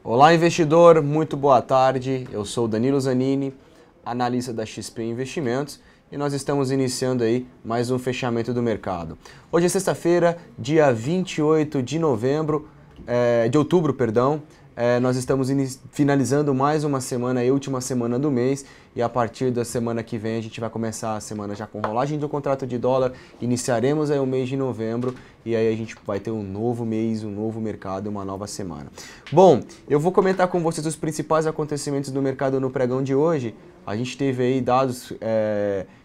Olá, investidor, muito boa tarde. Eu sou Danilo Zanini, analista da XP Investimentos, e nós estamos iniciando aí mais um fechamento do mercado. Hoje é sexta-feira, dia 28 de outubro, nós estamos finalizando mais uma semana, a última semana do mês, e a partir da semana que vem a gente vai começar a semana já com rolagem do contrato de dólar, iniciaremos aí o mês de novembro, e aí a gente vai ter um novo mês, um novo mercado, uma nova semana. Bom, eu vou comentar com vocês os principais acontecimentos do mercado no pregão de hoje. A gente teve aí dados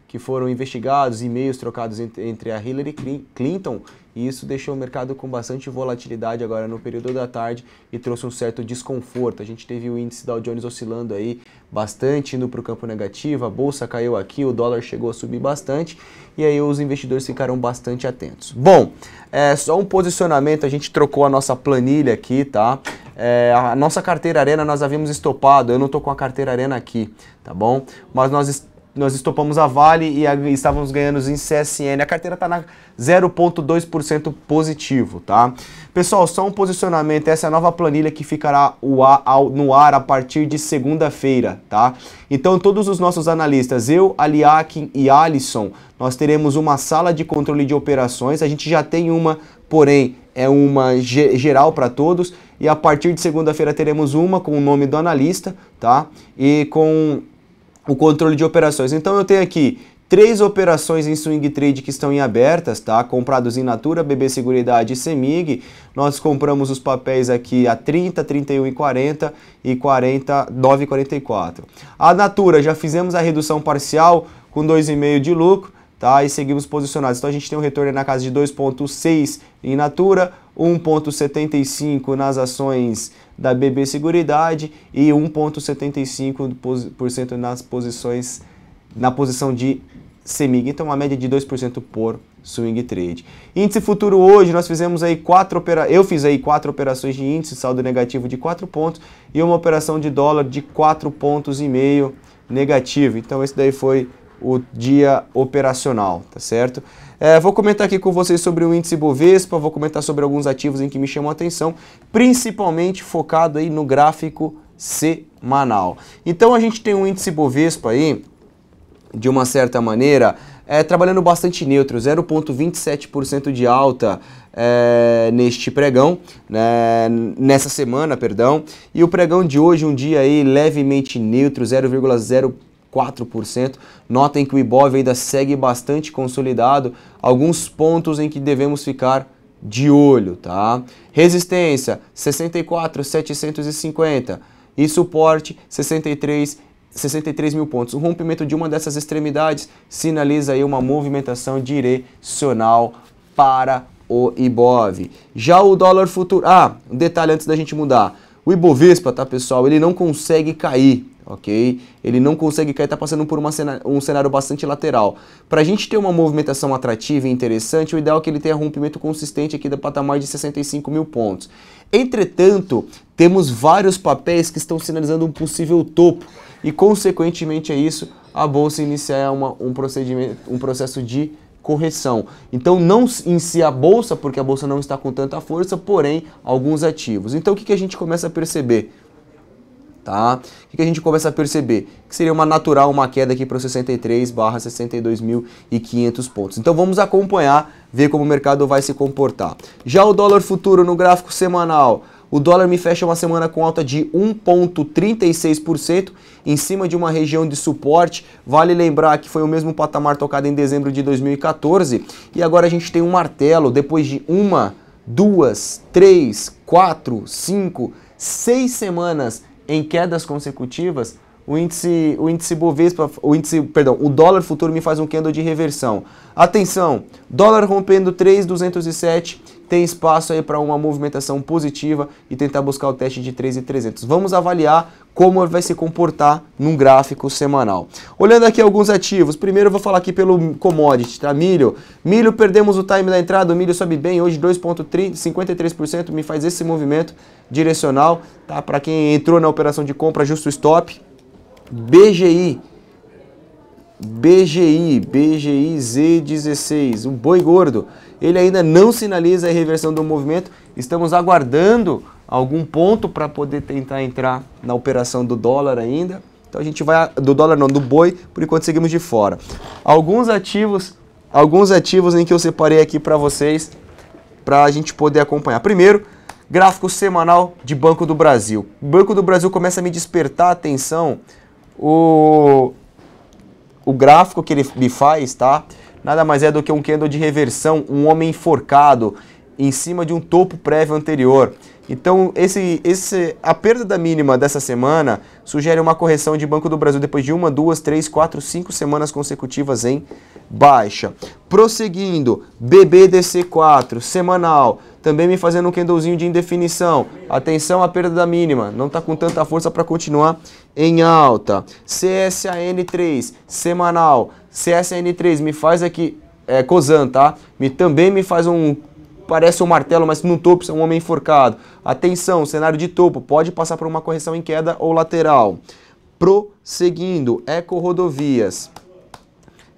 que foram investigados, e-mails trocados entre a Hillary Clinton, e isso deixou o mercado com bastante volatilidade agora no período da tarde e trouxe um certo desconforto. A gente teve o índice Dow Jones oscilando aí bastante, indo para o campo negativo, a bolsa caiu aqui, o dólar chegou a subir bastante, e aí os investidores ficaram bastante atentos. Bom, só um posicionamento, a gente trocou a nossa planilha aqui, tá? A nossa carteira Arena nós havíamos estopado, eu não estou com a carteira Arena aqui, tá bom? Mas nós estopamos a Vale e estávamos ganhando em CSN. A carteira está na 0,2% positivo, tá? Pessoal, só um posicionamento. Essa é a nova planilha que ficará no ar a partir de segunda-feira, tá? Então, todos os nossos analistas, eu, Aliakin e Alisson, nós teremos uma sala de controle de operações. A gente já tem uma, porém, é uma geral para todos. E a partir de segunda-feira teremos uma com o nome do analista, tá? E com o controle de operações. Então eu tenho aqui 3 operações em swing trade que estão em abertas, tá? Comprados em Natura, BB Seguridade e Semig. Nós compramos os papéis aqui a 30, 31,40 e 49,44. A Natura, já fizemos a redução parcial com 2,5 de lucro, tá? E seguimos posicionados. Então a gente tem um retorno na casa de 2,6 em Natura, 1,75 nas ações da BB Seguridade e 1,75% na posição de Semig. Então uma média de 2% por swing trade. Índice futuro hoje, nós fizemos aí eu fiz aí 4 operações de índice, saldo negativo de 4 pontos e uma operação de dólar de 4,5 pontos negativo. Então esse daí foi o dia operacional, tá certo? Vou comentar aqui com vocês sobre o índice Bovespa, vou comentar sobre alguns ativos em que me chamam a atenção, principalmente focado aí no gráfico semanal. Então a gente tem um índice Bovespa aí, de uma certa maneira, trabalhando bastante neutro, 0,27% de alta neste pregão, nessa semana, perdão, e o pregão de hoje, um dia aí levemente neutro, 0,04%. Notem que o Ibov ainda segue bastante consolidado, alguns pontos em que devemos ficar de olho, tá? Resistência 64.750 e suporte 63 mil pontos. O rompimento de uma dessas extremidades sinaliza aí uma movimentação direcional para o Ibov. Já o dólar futuro, um detalhe antes da gente mudar, o Ibovespa, tá pessoal, ele não consegue cair, ok? Ele não consegue cair, está passando por um cenário bastante lateral. Para a gente ter uma movimentação atrativa e interessante, o ideal é que ele tenha rompimento consistente aqui do patamar de 65 mil pontos. Entretanto, temos vários papéis que estão sinalizando um possível topo e, consequentemente a isso, a bolsa iniciar um processo de correção. Então não em si a bolsa, porque a bolsa não está com tanta força, porém alguns ativos. Então o que a gente começa a perceber? Tá? O que a gente começa a perceber? Que seria uma queda aqui para os 63/62.500 pontos. Então vamos acompanhar, ver como o mercado vai se comportar. Já o dólar futuro no gráfico semanal, o dólar me fecha uma semana com alta de 1,36% em cima de uma região de suporte. Vale lembrar que foi o mesmo patamar tocado em dezembro de 2014 e agora a gente tem um martelo depois de 1, 2, 3, 4, 5, 6 semanas em quedas consecutivas. O dólar futuro me faz um candle de reversão. Atenção, dólar rompendo 3.207, tem espaço aí para uma movimentação positiva e tentar buscar o teste de 3.300. Vamos avaliar como vai se comportar num gráfico semanal. Olhando aqui alguns ativos, primeiro eu vou falar aqui pelo commodity, tá? Milho, perdemos o time da entrada, o milho sobe bem, hoje 2,53%, me faz esse movimento direcional, tá? Para quem entrou na operação de compra, justo stop. BGI Z16, o boi gordo, ele ainda não sinaliza a reversão do movimento, estamos aguardando algum ponto para poder tentar entrar na operação do dólar ainda. Então a gente vai, do dólar não, do boi, por enquanto seguimos de fora. Alguns ativos em que eu separei aqui para vocês, para a gente poder acompanhar. Primeiro, gráfico semanal de Banco do Brasil. O Banco do Brasil começa a me despertar a atenção, o gráfico que ele me faz, tá? Nada mais é do que um candle de reversão, um homem enforcado em cima de um topo prévio anterior. Então, a perda da mínima dessa semana sugere uma correção de Banco do Brasil depois de 1, 2, 3, 4, 5 semanas consecutivas em baixa. Prosseguindo, BBDC4, semanal, também me fazendo um candlezinho de indefinição. Atenção à perda da mínima, não está com tanta força para continuar em alta. CSAN3, semanal. CSAN3 me faz aqui, COSAN, tá? Também me faz parece um martelo, mas no topo é um homem enforcado. Atenção, cenário de topo, pode passar por uma correção em queda ou lateral. Prosseguindo, Eco-Rodovias.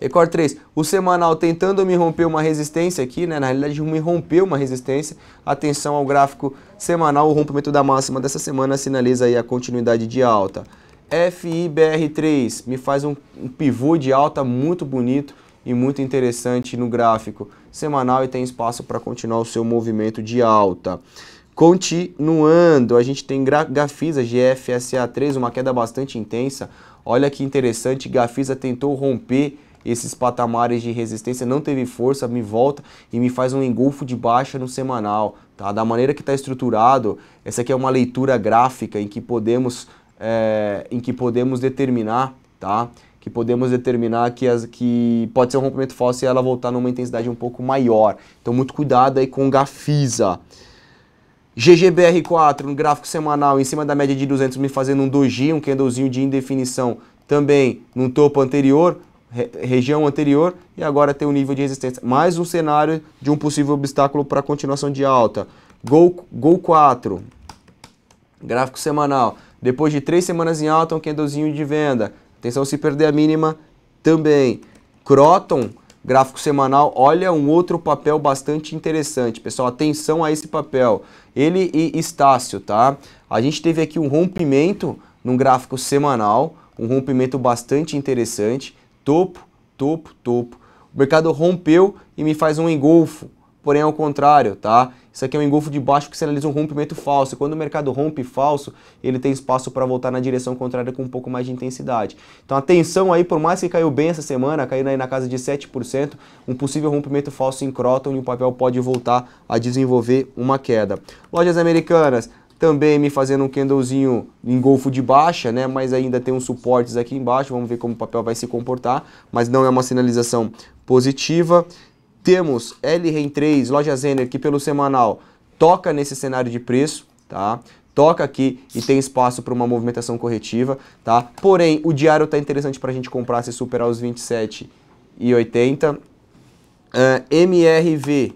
Record 3, o semanal tentando me romper uma resistência aqui, né? Na realidade me rompeu uma resistência. Atenção ao gráfico semanal, o rompimento da máxima dessa semana sinaliza aí a continuidade de alta. FIBR3 me faz um pivô de alta muito bonito e muito interessante no gráfico semanal e tem espaço para continuar o seu movimento de alta. Continuando, a gente tem Gafisa, GFSA3, uma queda bastante intensa. Olha que interessante, Gafisa tentou romper esses patamares de resistência, não teve força, me volta e me faz um engolfo de baixa no semanal. Tá? Da maneira que está estruturado, essa aqui é uma leitura gráfica em que podemos determinar, tá? Que pode ser um rompimento falso e ela voltar numa intensidade um pouco maior. Então muito cuidado aí com Gafisa. GGBR4 no gráfico semanal em cima da média de 200 me fazendo um doji, um candlezinho de indefinição também no topo anterior, região anterior e agora tem um nível de resistência. Mais um cenário de um possível obstáculo para a continuação de alta. Gol 4, gráfico semanal. Depois de 3 semanas em alta, um candlezinho de venda. Atenção se perder a mínima também. Croton, gráfico semanal, olha um outro papel bastante interessante. Pessoal, atenção a esse papel. Ele e Estácio, tá? A gente teve aqui um rompimento num gráfico semanal, um rompimento bastante interessante. Topo, topo, topo. O mercado rompeu e me faz um engolfo, porém ao contrário, tá? Isso aqui é um engolfo de baixo que sinaliza um rompimento falso. Quando o mercado rompe falso, ele tem espaço para voltar na direção contrária com um pouco mais de intensidade. Então atenção aí, por mais que caiu bem essa semana, caindo aí na casa de 7%, um possível rompimento falso em Croton e o papel pode voltar a desenvolver uma queda. Lojas Americanas, também me fazendo um candlezinho engolfo de baixa, né? Mas ainda tem uns suportes aqui embaixo, vamos ver como o papel vai se comportar, mas não é uma sinalização positiva. Temos LREN3, Loja Zener, que pelo semanal toca nesse cenário de preço, tá? Toca aqui e tem espaço para uma movimentação corretiva, tá? Porém, o diário está interessante para a gente comprar se superar os 27,80. MRV,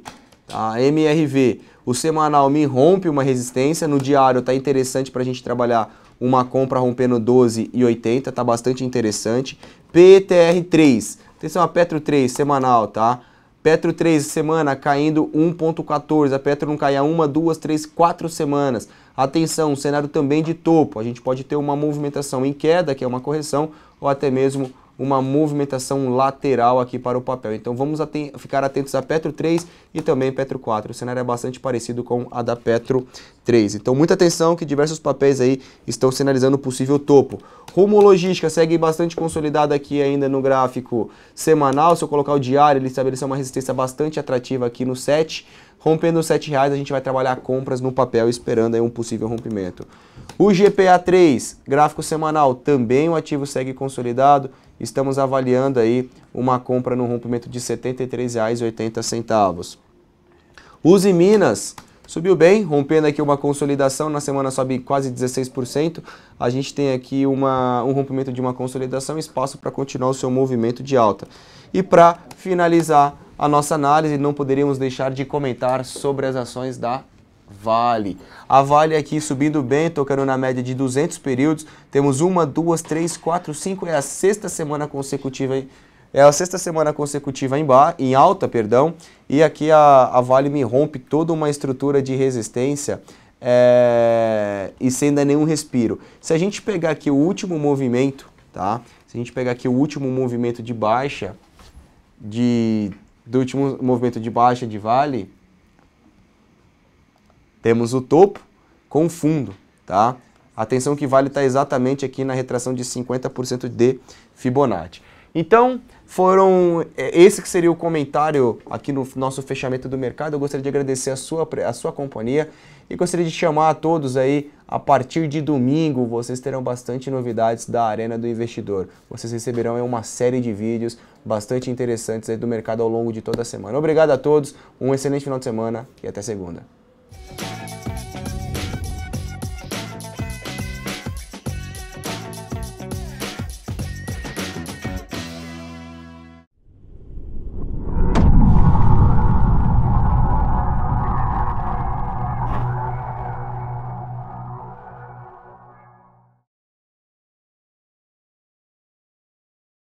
tá? MRV, o semanal me rompe uma resistência, no diário está interessante para a gente trabalhar uma compra rompendo 12,80, tá bastante interessante. PTR3, atenção a Petro 3, semanal, tá? Petro 3, semana caindo 1,14, a Petro não cai há 1, 2, 3, 4 semanas. Atenção, cenário também de topo, a gente pode ter uma movimentação em queda, que é uma correção, ou até mesmo uma movimentação lateral aqui para o papel. Então vamos ficar atentos a Petro 3 e também Petro 4. O cenário é bastante parecido com a da Petro 3. Então muita atenção que diversos papéis aí estão sinalizando possível topo. Rumo Logística segue bastante consolidada aqui ainda no gráfico semanal. Se eu colocar o diário, ele estabeleceu uma resistência bastante atrativa aqui no 7. Rompendo os R$7, a gente vai trabalhar compras no papel esperando aí um possível rompimento. O GPA3, gráfico semanal, também o ativo segue consolidado. Estamos avaliando aí uma compra no rompimento de R$ 73,80. Uzi Minas subiu bem, rompendo aqui uma consolidação, na semana sobe quase 16%. A gente tem aqui um rompimento de uma consolidação, espaço para continuar o seu movimento de alta. E para finalizar a nossa análise, não poderíamos deixar de comentar sobre as ações da Vale. A Vale aqui subindo bem, tocando na média de 200 períodos. Temos 1, 2, 3, 4, 5, é a sexta semana consecutiva em alta, perdão. E aqui a Vale me rompe toda uma estrutura de resistência e sem dar nenhum respiro. Se a gente pegar aqui o último movimento, tá? Se a gente pegar aqui o último movimento de baixa, do último movimento de baixa de Vale, temos o topo com o fundo, tá? Atenção que Vale está exatamente aqui na retração de 50% de Fibonacci. Então, esse que seria o comentário aqui no nosso fechamento do mercado. Eu gostaria de agradecer a sua companhia e gostaria de chamar a todos aí, a partir de domingo, vocês terão bastante novidades da Arena do Investidor. Vocês receberão uma série de vídeos bastante interessantes aí do mercado ao longo de toda a semana. Obrigado a todos, um excelente final de semana e até segunda.